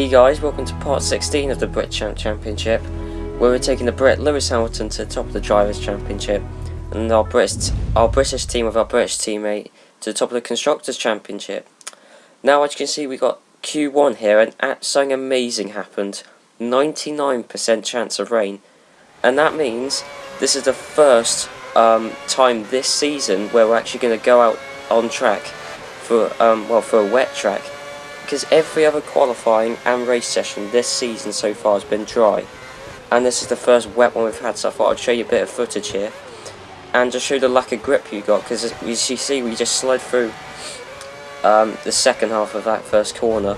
Hey guys, welcome to part 16 of the Brit Champ Championship, where we're taking the Brit Lewis Hamilton to the top of the Drivers' Championship, and our British team with our British teammate to the top of the Constructors' Championship. Now, as you can see, we got Q1 here, and something amazing happened. 99% chance of rain, and that means this is the first time this season where we're actually going to go out on track for for a wet track. Because every other qualifying and race session this season so far has been dry, and this is the first wet one we've had, so I thought I'd show you a bit of footage here and just show the lack of grip you got, because as you see we just slid through the second half of that first corner,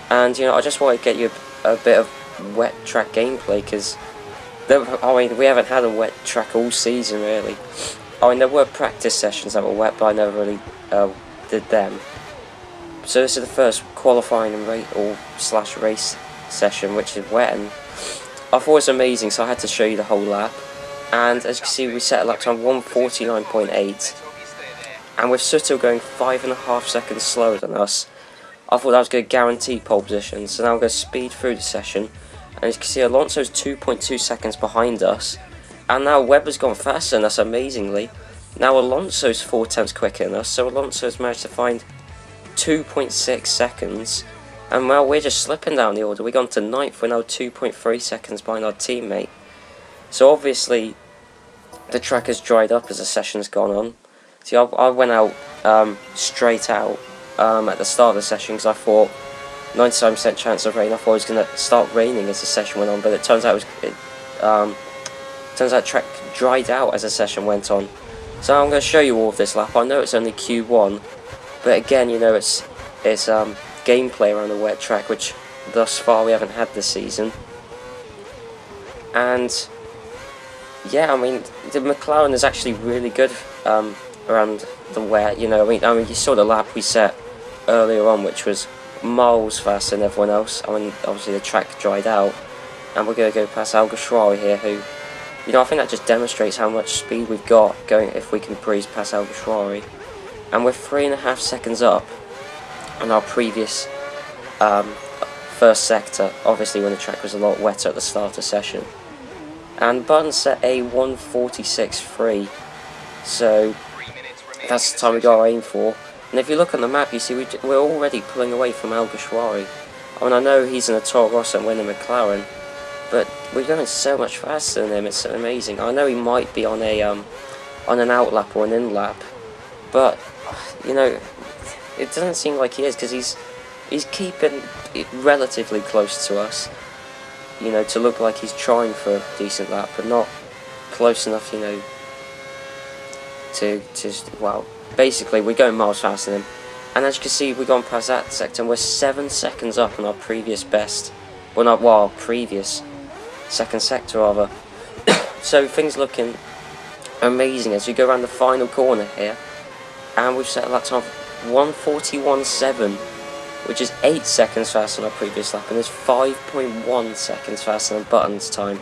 and I just want to get you a bit of wet track gameplay, because we haven't had a wet track all season really. There were practice sessions that were wet, but I never really did them. So this is the first qualifying and race session which is wet, and I thought it was amazing, so I had to show you the whole lap. And as you can see, we set a lap time 1:49.8, and with Suzuka going 5.5 seconds slower than us, I thought that was going to guarantee pole position. So now I'm going to speed through the session, and as you can see, Alonso's 2.2 seconds behind us, and now Webber's gone faster than us amazingly. Now Alonso's 4 tenths quicker than us, so Alonso's managed to find 2.6 seconds, and well, we're just slipping down the order. We've gone to 9th, we're now 2.3 seconds behind our teammate. So obviously the track has dried up as the session's gone on. See, I went out straight out at the start of the session because I thought 99% chance of rain. I thought it was going to start raining as the session went on, but it turns out the track dried out as the session went on. So I'm going to show you all of this lap. I know it's only Q1, but again, it's gameplay around the wet track, which thus far we haven't had this season. And yeah, the Mclaren is actually really good around the wet. You saw the lap we set earlier on, which was miles faster than everyone else. Obviously the track dried out, and we're going to go past Alguersuari here, who, I think that just demonstrates how much speed we've got going if we can breeze past Alguersuari. And we're 3.5 seconds up on our previous first sector, obviously when the track was a lot wetter at the start of the session. And Button set a 1:46.3, so that's the time we got to aim for. And if you look on the map, you see we're already pulling away from Alguersuari. I know he's in a Toro Rosso and we're in a Mclaren, but we're going so much faster than him. It's amazing. I know he might be on an out lap or an in lap, but it doesn't seem like he is, because he's keeping it relatively close to us, to look like he's trying for a decent lap, but not close enough, to basically we're going miles faster than him. And as you can see, we've gone past that sector, and we're 7 seconds up on our previous best, our previous second sector rather. So things looking amazing as we go around the final corner here. And we've set a lap time of 1:41.7, which is 8 seconds faster than our previous lap, and is 5.1 seconds faster than Button's time.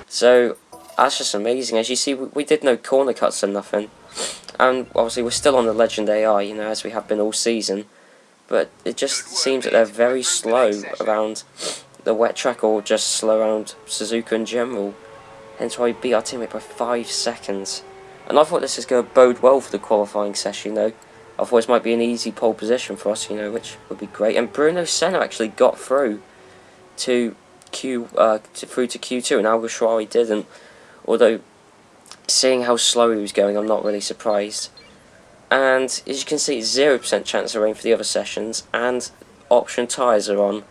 So that's just amazing. As you see, we did no corner cuts or nothing, and obviously we're still on the Legend AI, as we have been all season. But it just seems that they're very slow around the wet track, or just slow around Suzuka in general. Hence why we beat our teammate by 5 seconds. And I thought this is going to bode well for the qualifying session, I thought this might be an easy pole position for us, which would be great. And Bruno Senna actually got through to Q2, and Alguersuari didn't. Although, seeing how slow he was going, I'm not really surprised. And as you can see, 0% chance of rain for the other sessions, and option tyres are on.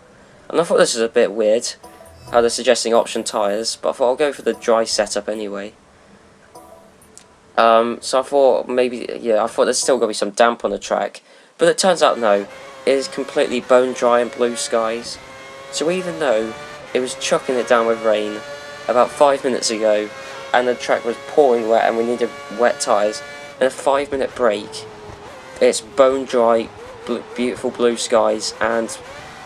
And I thought this was a bit weird, how they're suggesting option tyres, but I thought I'll go for the dry setup anyway. So I thought I thought there's still going to be some damp on the track, but it turns out no, it is completely bone dry and blue skies. So even though it was chucking it down with rain about 5 minutes ago, and the track was pouring wet and we needed wet tyres, in a 5-minute break, it's bone dry, beautiful blue skies, and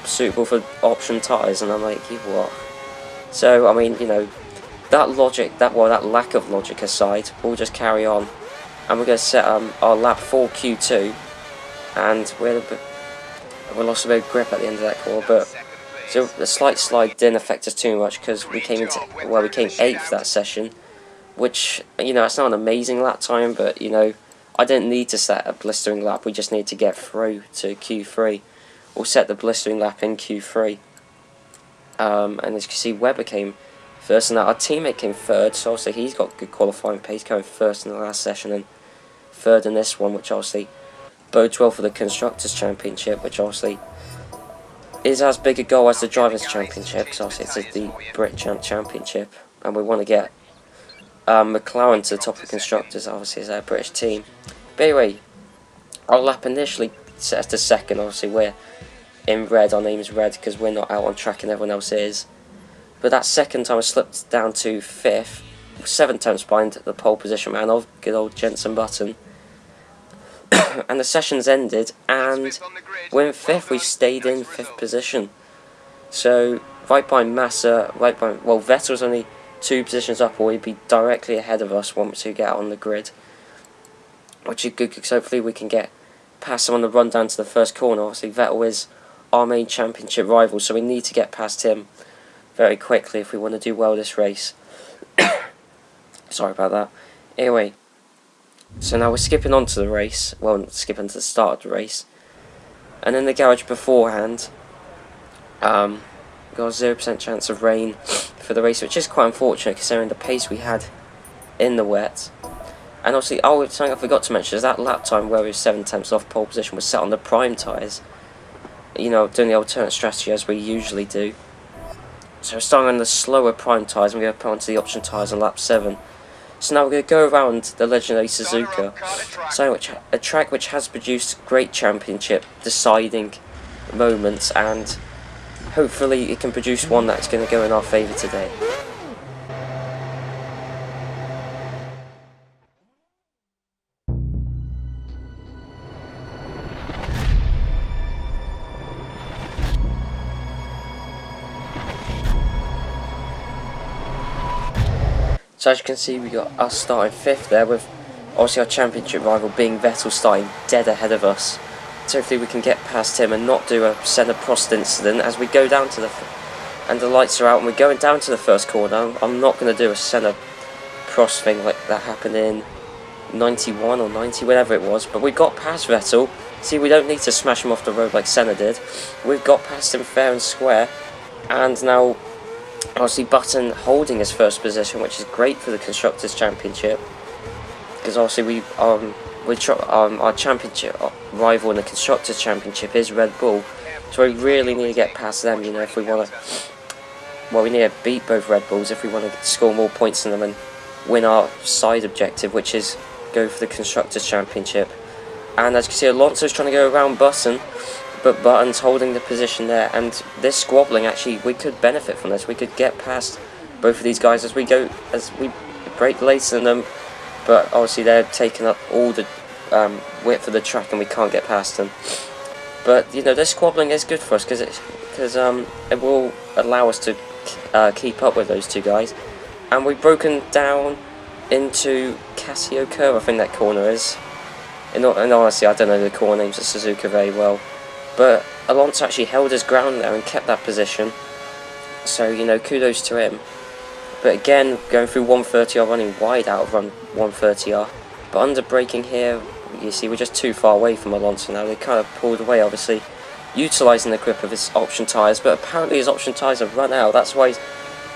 suitable for option tyres, and I'm like, what? So, that lack of logic aside, we'll just carry on, and we're going to set our lap for Q2, and we lost a bit of grip at the end of that corner, but So the slight slide didn't affect us too much because we came 8th that session, which, you know, it's not an amazing lap time, but, you know, I didn't need to set a blistering lap. We just need to get through to Q3. We'll set the blistering lap in Q3. And as you can see, Webber came first, and our teammate came third, so obviously he's got good qualifying pace, going first in the last session and third in this one, which obviously bodes well for the Constructors Championship, which obviously is as big a goal as the Drivers Championship, because obviously it's the Brit Champ Championship, and we want to get Mclaren to the top of the Constructors, obviously, as our British team. But anyway, our lap initially set us to second. Obviously we're in red, our name is red because we're not out on track and everyone else is. But that second time I slipped down to 5th, 7 times behind the pole position man of good old Jenson Button. And the session's ended, and we're in 5th. We stayed in 5th position. So right by Massa, well, Vettel's only 2 positions up, or he'd be directly ahead of us once we get out on the grid, which is good because hopefully we can get past him on the run down to the first corner. Obviously Vettel is our main championship rival, so we need to get past him very quickly if we want to do well this race. Sorry about that. Anyway, so now we're skipping on to the race, well, skipping to the start of the race, and in the garage beforehand, got a 0% chance of rain for the race, which is quite unfortunate considering the pace we had in the wet. And obviously, something I forgot to mention is that lap time where we were 7 tenths off pole position was set on the prime tyres. You know, doing the alternate strategy as we usually do. So we're starting on the slower prime tyres and we're going to put onto the option tyres on lap 7. So now we're going to go around the legendary Suzuka, so a track which has produced great championship deciding moments, and hopefully it can produce one that's going to go in our favour today. So as you can see, we got us starting 5th there, with obviously our championship rival being Vettel starting dead ahead of us. So hopefully we can get past him and not do a Senna Prost incident as we go down to and the lights are out and we're going down to the first corner. I'm not going to do a Senna Prost thing like that happened in 91 or 90, whatever it was, but we got past Vettel. See, we don't need to smash him off the road like Senna did. We've got past him fair and square, and now obviously Button holding his first position, which is great for the Constructors Championship, because obviously our championship rival in the Constructors Championship is Red Bull, so we really need to get past them, you know, if we want to, well, we need to beat both Red Bulls if we want to score more points than them and win our side objective, which is go for the Constructors Championship. And as you can see, Alonso's trying to go around Button, but Button's holding the position there, and this squabbling, actually, we could benefit from this. We could get past both of these guys as we break later than them, but obviously they're taking up all the width of the track and we can't get past them. But, you know, this squabbling is good for us because it will allow us to keep up with those two guys. And we've broken down into Casio Curve, I think that corner is. And honestly, I don't know the corner names of Suzuka very well. But Alonso actually held his ground there and kept that position. So, you know, kudos to him. But again, going through 130R, running wide out of 130R. But under braking here, you see we're just too far away from Alonso now. They kind of pulled away, obviously, utilising the grip of his option tyres. But apparently his option tyres have run out. That's why he's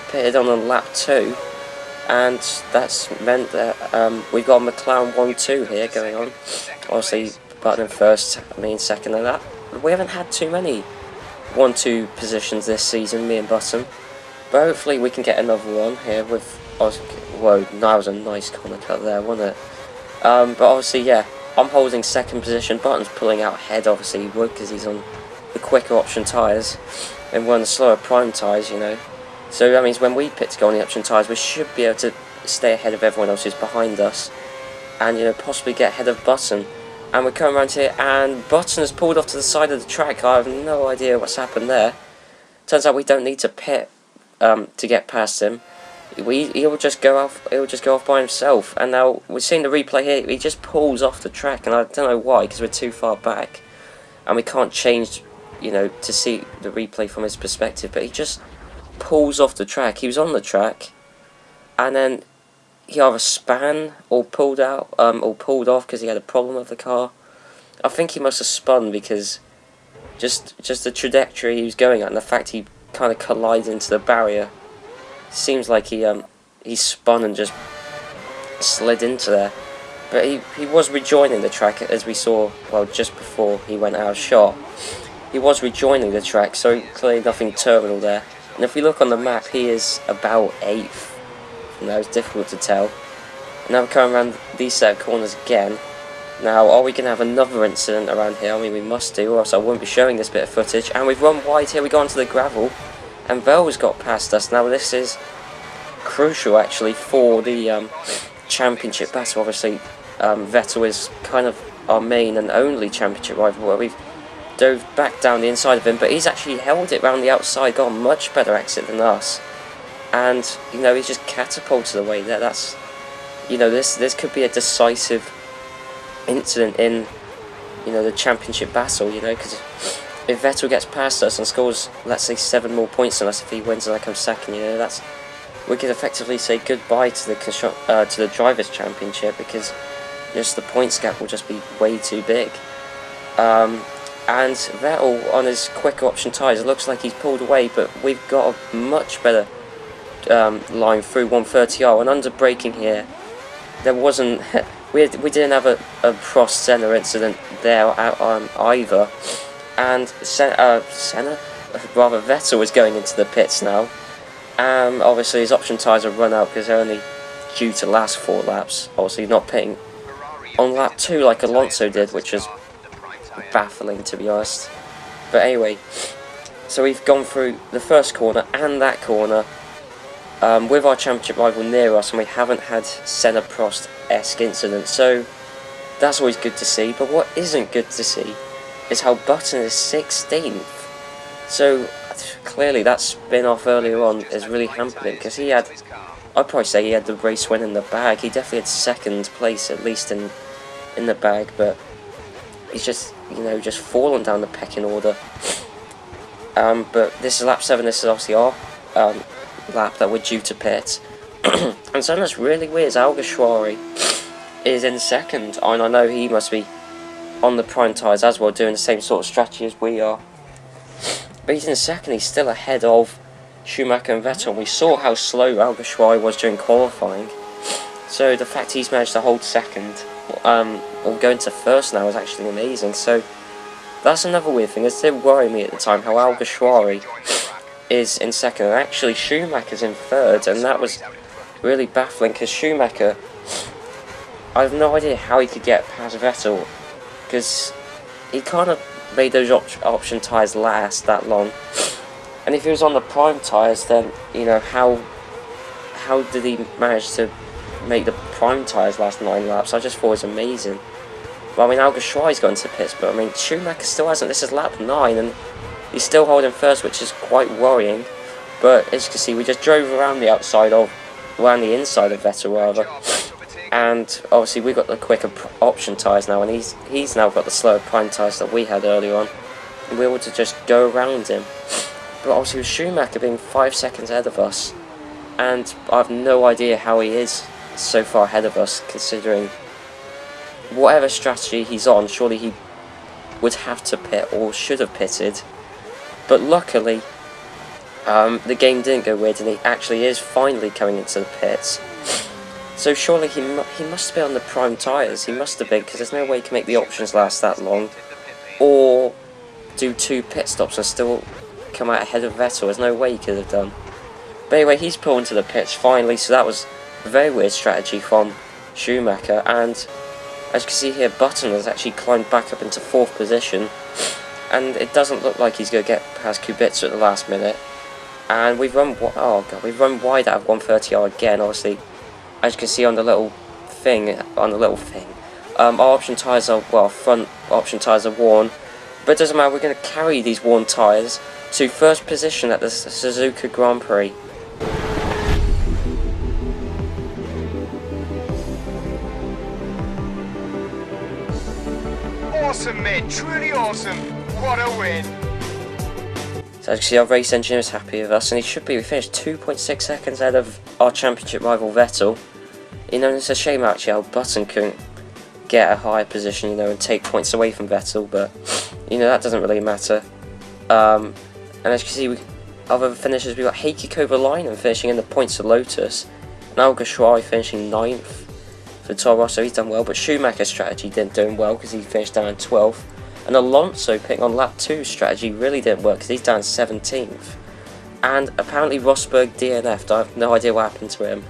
pitted on lap 2. And that's meant that we've got a Mclaren 1-2 here going on. Obviously, Button first, me in second, and that. We haven't had too many 1-2 positions this season, me and Button. But hopefully we can get another one here with... Whoa, that was a nice corner cut there, wasn't it? But obviously, yeah, I'm holding second position. Button's pulling out ahead, obviously he would, because he's on the quicker option tyres. And we're on the slower prime tyres, you know. So that means when we pit to go on the option tyres, we should be able to stay ahead of everyone else who's behind us. And, you know, possibly get ahead of Button. And we're coming around here, and Button has pulled off to the side of the track. I have no idea what's happened there. Turns out we don't need to pit to get past him. He'll just go off. He'll just go off by himself. And now we're seeing the replay here. He just pulls off the track, and I don't know why, because we're too far back, and we can't change you know, to see the replay from his perspective, but he just pulls off the track. He was on the track, and then he either span or pulled out, or pulled off because he had a problem with the car. I think he must have spun because just the trajectory he was going at, and the fact he kind of collided into the barrier, seems like he spun and just slid into there. But he was rejoining the track, as we saw, well, just before he went out of shot. He was rejoining the track, so clearly nothing terminal there. And if we look on the map, he is about 8th. And that was difficult to tell. And now we're coming around these set of corners again. Now, are we going to have another incident around here? I mean, we must do, or else I won't be showing this bit of footage. And we've run wide here, we go onto the gravel. And Vel's got past us. Now, this is crucial, actually, for the championship battle. Obviously, Vettel is kind of our main and only championship rival, where we've dove back down the inside of him, but he's actually held it round the outside, got a much better exit than us, and you know, he's just catapulted away there. That's, you know, this could be a decisive incident in, you know, the championship battle, you know, because if Vettel gets past us and scores, let's say, 7 more points than us, if he wins and I come second, you know, that's, we could effectively say goodbye to the drivers' championship, because just the points gap will just be way too big. And Vettel, on his quicker option tyres, it looks like he's pulled away, but we've got a much better line through 130R, and under braking here, there wasn't, we didn't have a Prost-Senna incident there either, and Vettel was going into the pits now. Obviously his option tyres have run out because they're only due to last 4 laps. Obviously not pitting on lap 2 like Alonso did, which was baffling, to be honest. But anyway, so we've gone through the first corner and that corner with our championship rival near us, and we haven't had Senna-Prost-esque incident, so that's always good to see. But what isn't good to see is how Button is 16th. So clearly that spin-off earlier on is really hampered him, because he had, I'd probably say he had the race win in the bag. He definitely had 2nd place at least in the bag, but he's just, you know, just fallen down the pecking order. But this is lap 7, this is obviously our lap that we're due to pit. And something that's really weird is Alguersuari is in 2nd, and I know he must be on the prime tyres as well, doing the same sort of strategy as we are. But he's in 2nd, he's still ahead of Schumacher and Vettel. We saw how slow Alguersuari was during qualifying, so the fact he's managed to hold 2nd, or go into 1st now, is actually amazing. So that's another weird thing. It did worry me at the time how Alguersuari is in 2nd, and actually Schumacher's in 3rd, and that was really baffling, because Schumacher, I have no idea how he could get past Vettel, because he kind of made those option tyres last that long, and if he was on the prime tyres, then, you know, how did he manage to make the prime tyres last 9 laps? I just thought it was amazing. Well, I mean, Alguersuari's got into pits, but I mean, Schumacher still hasn't. This is lap 9, and he's still holding 1st, which is quite worrying. But as you can see, we just drove around the inside of Vettel rather, and obviously we got the quicker option tyres now, and he's now got the slower prime tyres that we had earlier on, and we were able to just go around him. But obviously with Schumacher being 5 seconds ahead of us, and I have no idea how he is so far ahead of us, considering whatever strategy he's on, surely he would have to pit, or should have pitted. But luckily, the game didn't go weird, and he actually is finally coming into the pits. So surely he must be on the prime tyres. He must have been, because there's no way he can make the options last that long, or do 2 pit stops and still come out ahead of Vettel. There's no way he could have done. But anyway, he's pulled into the pits finally, so that was a very weird strategy from Schumacher. And as you can see here, Button has actually climbed back up into 4th position, and it doesn't look like he's going to get past Kubica at the last minute. And we've run wide out of 130R again. Obviously, as you can see on the little thing, our option tyres are, well, front option tyres are worn, but it doesn't matter. We're going to carry these worn tyres to 1st position at the Suzuka Grand Prix. Awesome, mate, truly awesome. What a win. So as you can see, our race engineer is happy with us, and he should be. We finished 2.6 seconds ahead of our championship rival Vettel. You know, it's a shame actually how Button couldn't get a higher position, you know, and take points away from Vettel, but you know, that doesn't really matter. And as you can see, other finishers, we've got Heikki Kovalainen finishing in the points of Lotus, and Alguersuari finishing 9th for Toro Rosso. He's done well, but Schumacher's strategy didn't do him well because he finished down in 12th. And Alonso picking on lap 2 strategy really didn't work because he's down 17th. And apparently Rosberg DNF'd. I have no idea what happened to him.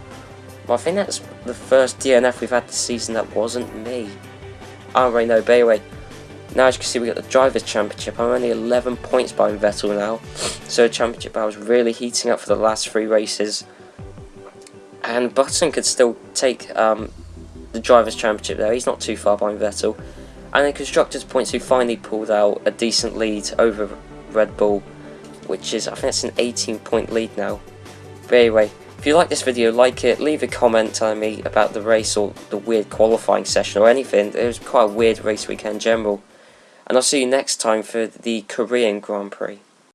Well, I think that's the first DNF we've had this season that wasn't me. I don't really know, but anyway. Now as you can see, we got the Drivers' Championship. I'm only 11 points behind Vettel now. So the championship battle was really heating up for the last 3 races. And Button could still take the Drivers' Championship there. He's not too far behind Vettel. And the Constructors' points, who finally pulled out a decent lead over Red Bull, which is, I think it's an 18-point lead now. But anyway, if you like this video, like it, leave a comment telling me about the race or the weird qualifying session or anything. It was quite a weird race weekend in general. And I'll see you next time for the Korean Grand Prix.